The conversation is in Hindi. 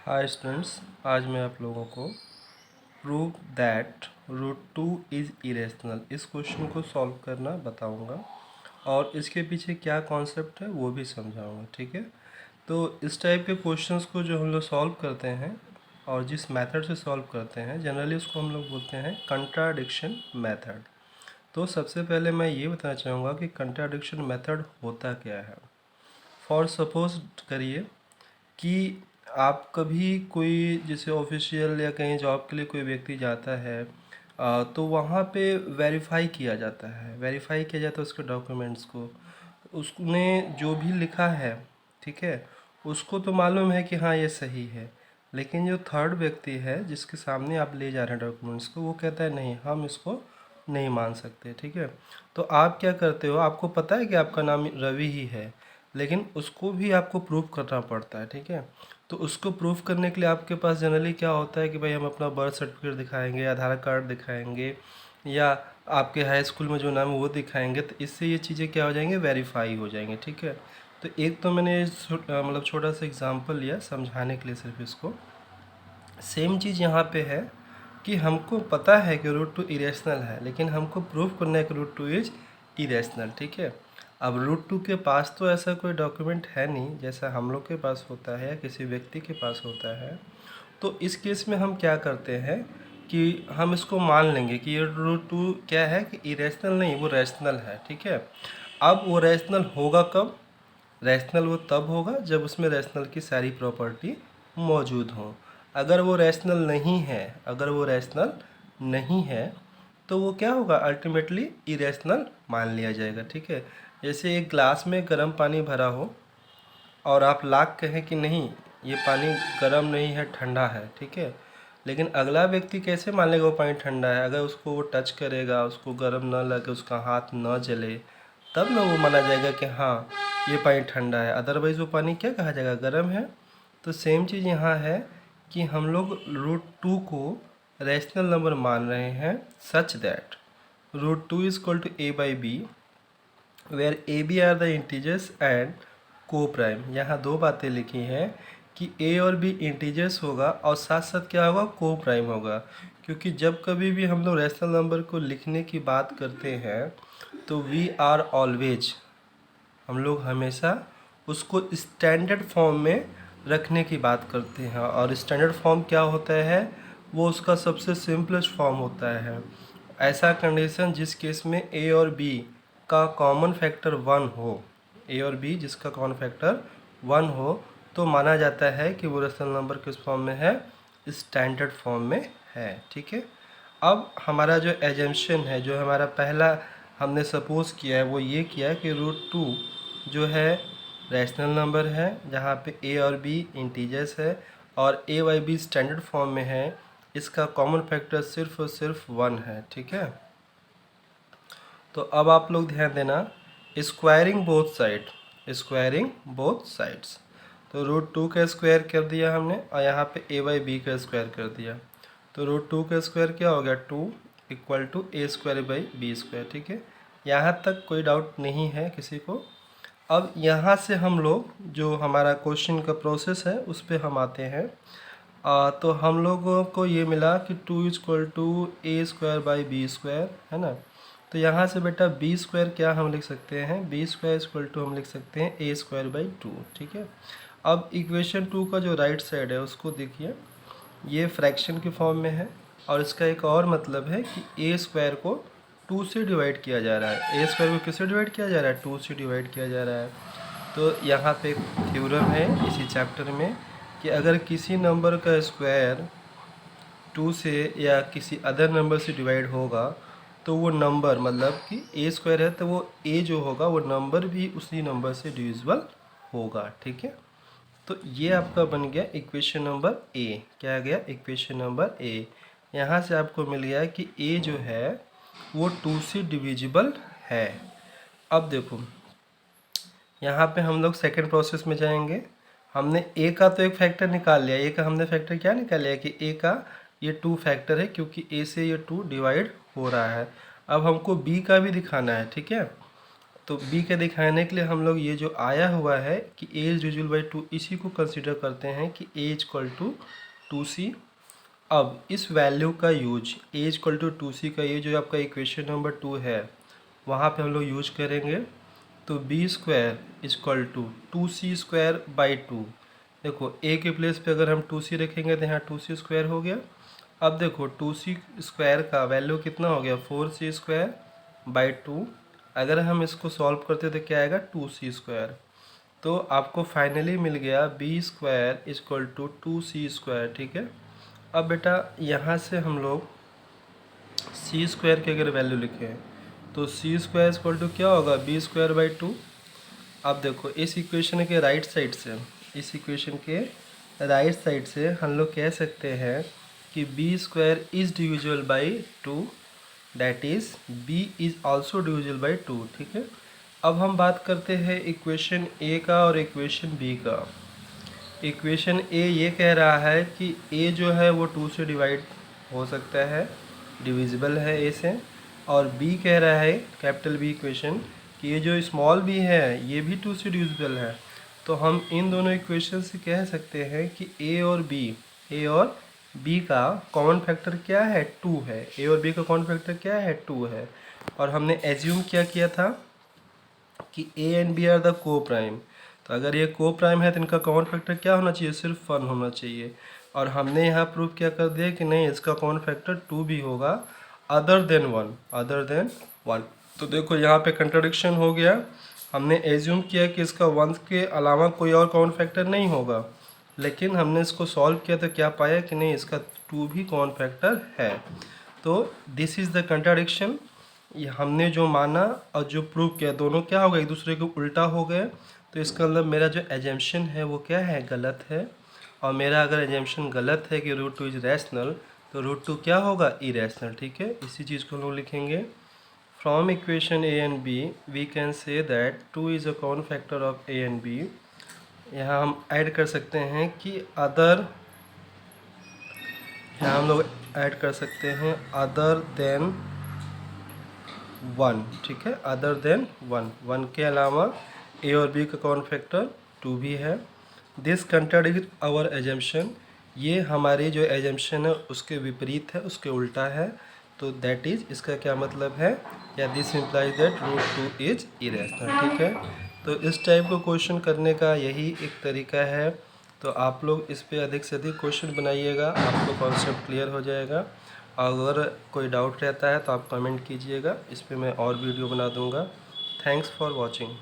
हाय स्टूडेंट्स, आज मैं आप लोगों को prove that root two is irrational इस क्वेश्चन को सॉल्व करना बताऊंगा और इसके पीछे क्या कॉन्सेप्ट है वो भी समझाऊंगा। ठीक है, तो इस टाइप के क्वेश्चंस को जो हम लोग सॉल्व करते हैं और जिस मेथड से सॉल्व करते हैं जनरली उसको हम लोग बोलते हैं कंट्राडिक्शन मेथड। तो सबसे पहले मैं ये बताना चाहूँगा कि कंट्राडिक्शन मेथड होता क्या है। फॉर सपोज करिए कि आप कभी कोई जैसे ऑफिशियल या कहीं जॉब के लिए कोई व्यक्ति जाता है, तो वहाँ पे वेरीफाई किया जाता है, उसके डॉक्यूमेंट्स को। उसने जो भी लिखा है, ठीक है, उसको तो मालूम है कि हाँ ये सही है, लेकिन जो थर्ड व्यक्ति है जिसके सामने आप ले जा रहे हैं डॉक्यूमेंट्स को, वो कहता है नहीं, हम इसको नहीं मान सकते। ठीक है, तो आप क्या करते हो, आपको पता है कि आपका नाम रवि ही है, लेकिन उसको भी आपको प्रूफ करना पड़ता है। ठीक है, तो उसको प्रूफ करने के लिए आपके पास जनरली क्या होता है कि भाई हम अपना बर्थ सर्टिफिकेट दिखाएंगे, आधार कार्ड दिखाएंगे, या आपके हाई स्कूल में जो नाम है वो दिखाएंगे, तो इससे ये चीज़ें क्या हो जाएंगे, वेरीफाई हो जाएंगे। ठीक है, तो एक तो मैंने मतलब छोटा सा एग्जांपल लिया समझाने के लिए सिर्फ इसको। सेम चीज़ यहाँ पे है कि हमको पता है कि रूट टू इरेशनल है, लेकिन हमको प्रूफ करना है कि रूट टू इज इरेशनल। ठीक है, अब रूट टू के पास तो ऐसा कोई डॉक्यूमेंट है नहीं जैसा हम लोग के पास होता है या किसी व्यक्ति के पास होता है। तो इस केस में हम क्या करते हैं कि हम इसको मान लेंगे कि ये रूट टू क्या है कि इरेशनल नहीं, वो रैशनल है। ठीक है, अब वो रैशनल होगा कब, रैशनल वो तब होगा जब उसमें रैशनल की सारी प्रॉपर्टी मौजूद हो। अगर वो रैशनल नहीं है, तो वो क्या होगा, अल्टीमेटली इरेशनल मान लिया जाएगा। ठीक है, जैसे एक ग्लास में गर्म पानी भरा हो और आप लाख कहें कि नहीं ये पानी गर्म नहीं है, ठंडा है। ठीक है, लेकिन अगला व्यक्ति कैसे मान लेगा वो पानी ठंडा है, अगर उसको वो टच करेगा, उसको गर्म न लगे, उसका हाथ न जले, तब ना वो माना जाएगा कि हाँ ये पानी ठंडा है, अदरवाइज़ वो पानी क्या कहा जाएगा, गर्म है। तो सेम चीज़ यहाँ है कि हम लोग रूट टू को रैशनल नंबर मान रहे हैं such that root two is equal to a by b, where a b are the integers and coprime. यहाँ दो बातें लिखी हैं कि ए और बी इंटीजर्स होगा और साथ साथ क्या होगा, को प्राइम होगा। क्योंकि जब कभी भी हम लोग रैशनल नंबर को लिखने की बात करते हैं तो वी आर ऑलवेज, हम लोग हमेशा उसको स्टैंडर्ड फॉर्म में रखने की बात करते हैं। और स्टैंडर्ड फॉर्म क्या होता है, वो उसका सबसे सिंपलेस्ट फॉर्म होता है। ऐसा कंडीशन जिस केस में ए और बी का कॉमन फैक्टर 1 हो, ए और बी जिसका कॉमन फैक्टर 1 हो, तो माना जाता है कि वो रैशनल नंबर किस फॉर्म में है, स्टैंडर्ड फॉर्म में है। ठीक है, अब हमारा जो एजम्पशन है, जो हमारा पहला हमने सपोज़ किया है, वो ये किया है कि रूट टू जो है रैशनल नंबर है जहाँ पे ए और बी इंटीजर्स है और ए वाई बी स्टैंडर्ड फॉर्म में है, इसका कॉमन फैक्टर सिर्फ और सिर्फ 1 है। ठीक है, तो अब आप लोग ध्यान देना, स्क्वायरिंग बोथ साइड्स, तो रूट टू का स्क्वायर कर दिया हमने और यहाँ पे ए बाई बी का स्क्वायर कर दिया, तो रूट टू का स्क्वायर क्या हो गया, 2 equal to a square by b square. ठीक है, यहाँ तक कोई डाउट नहीं है किसी को। अब यहाँ से हम लोग जो हमारा क्वेश्चन का प्रोसेस है उस पर हम आते हैं। तो हम लोगों को ये मिला कि 2 equal to a square by b square, है ना। तो यहाँ से बेटा बी स्क्वायर क्या हम लिख सकते हैं, बी स्क्वायर इक्वल टू हम लिख सकते हैं ए स्क्वायर बाई 2। ठीक है, अब इक्वेशन 2 का जो राइट साइड है उसको देखिए, ये फ्रैक्शन के फॉर्म में है और इसका एक और मतलब है कि ए स्क्वायर को 2 से डिवाइड किया जा रहा है। ए स्क्वायर को किससे डिवाइड किया जा रहा है, 2 से डिवाइड किया जा रहा है। तो यहाँ पे एक थ्योरम है इसी चैप्टर में कि अगर किसी नंबर का स्क्वायर 2 से या किसी अदर नंबर से डिवाइड होगा तो वो नंबर, मतलब कि ए स्क्वायर है तो वो ए जो होगा वो नंबर भी उसी नंबर से डिविजिबल होगा। ठीक है, तो ये आपका बन गया इक्वेशन नंबर ए। क्या आ गया, इक्वेशन नंबर ए। यहाँ से आपको मिल गया कि ए जो है वो 2 से डिविजिबल है। अब देखो यहाँ पे हम लोग सेकंड प्रोसेस में जाएंगे। हमने ए का तो एक फैक्टर निकाल लिया, ए का हमने फैक्टर क्या निकाल लिया कि ए का ये 2 फैक्टर है क्योंकि ए से ये 2 डिवाइड हो रहा है। अब हमको बी का भी दिखाना है। ठीक है, तो बी के दिखाने के लिए हम लोग ये जो आया हुआ है कि ए इज डिविजिबल बाई 2, इसी को कंसिडर करते हैं कि ए इक्वल टू 2c। अब इस वैल्यू का use A equal to 2c का ये जो आपका इक्वेशन नंबर 2 है वहाँ पे हम लोग यूज करेंगे। तो b square equal to 2c² by 2। देखो ए के प्लेस पे अगर हम 2c रखेंगे तो यहाँ 2c² हो गया। अब देखो 2c² का वैल्यू कितना हो गया 4c² बाई 2। अगर हम इसको सॉल्व करते तो क्या आएगा 2c²। तो आपको फाइनली मिल गया B square equal to 2c²। ठीक है। अब बेटा यहाँ से हम लोग c² की अगर वैल्यू लिखें तो c² इक्वल टू क्या होगा b² बाई 2। अब देखो इस इक्वेशन के राइट साइड से, इस इक्वेशन के राइट साइड से हम लोग कह सकते हैं कि b² is divisible by 2, that is b is also divisible by 2। ठीक है। अब हम बात करते हैं इक्वेशन ए का और इक्वेशन बी का। इक्वेशन ए ये कह रहा है कि ए जो है वो 2 से डिवाइड हो सकता है, डिविजिबल है ए से, और बी कह रहा है कैपिटल बी इक्वेशन कि ये जो स्मॉल बी है ये भी 2 से डिविजिबल है। तो हम इन दोनों इक्वेशन से कह सकते हैं कि ए और बी का कॉमन फैक्टर क्या है 2 है। ए और बी का कॉमन फैक्टर क्या है 2 है। और हमने एज्यूम क्या किया था कि a and b are the coprime. तो अगर ये को प्राइम है तो इनका कॉमन फैक्टर क्या होना चाहिए, सिर्फ 1 होना चाहिए। और हमने यहाँ प्रूव क्या कर दिया कि नहीं, इसका कॉमन फैक्टर 2 भी होगा अदर देन 1। तो देखो यहाँ पे कंट्राडिक्शन हो गया। हमने एज्यूम किया कि इसका 1 के अलावा कोई और कॉमन फैक्टर नहीं होगा, लेकिन हमने इसको सॉल्व किया तो क्या पाया कि नहीं, इसका 2 भी कॉमन फैक्टर है। तो दिस इज़ द कंट्राडिक्शन। ये हमने जो माना और जो प्रूव किया दोनों क्या हो गए, एक दूसरे के उल्टा हो गए। तो इसका मतलब मेरा जो एजम्पशन है वो क्या है, गलत है। और मेरा अगर एजम्पशन गलत है कि √2 इज रैशनल, तो √2 क्या होगा, इरेशनल। ठीक है। इसी चीज़ को हम लोग लिखेंगे। From equation a and b we can say that 2 is a common factor of a and b. यहाँ हम ऐड कर सकते हैं कि अदर, यहाँ हम लोग ऐड कर सकते हैं अदर देन 1। ठीक है। अदर देन 1 के अलावा ए और बी का कॉमन फैक्टर 2 भी है। दिस कंट्राडिक्ट आवर एजम्पशन, ये हमारी जो एजम्पशन है उसके विपरीत है, उसके उल्टा है। तो दैट इज, इसका क्या मतलब है, या this implies that √2 is irrational. ठीक है। तो इस टाइप को क्वेश्चन करने का यही एक तरीका है। तो आप लोग इस पे अधिक से अधिक क्वेश्चन बनाइएगा, आपको कॉन्सेप्ट क्लियर हो जाएगा। अगर कोई डाउट रहता है तो आप कमेंट कीजिएगा, इस पे मैं और वीडियो बना दूंगा। Thanks for watching.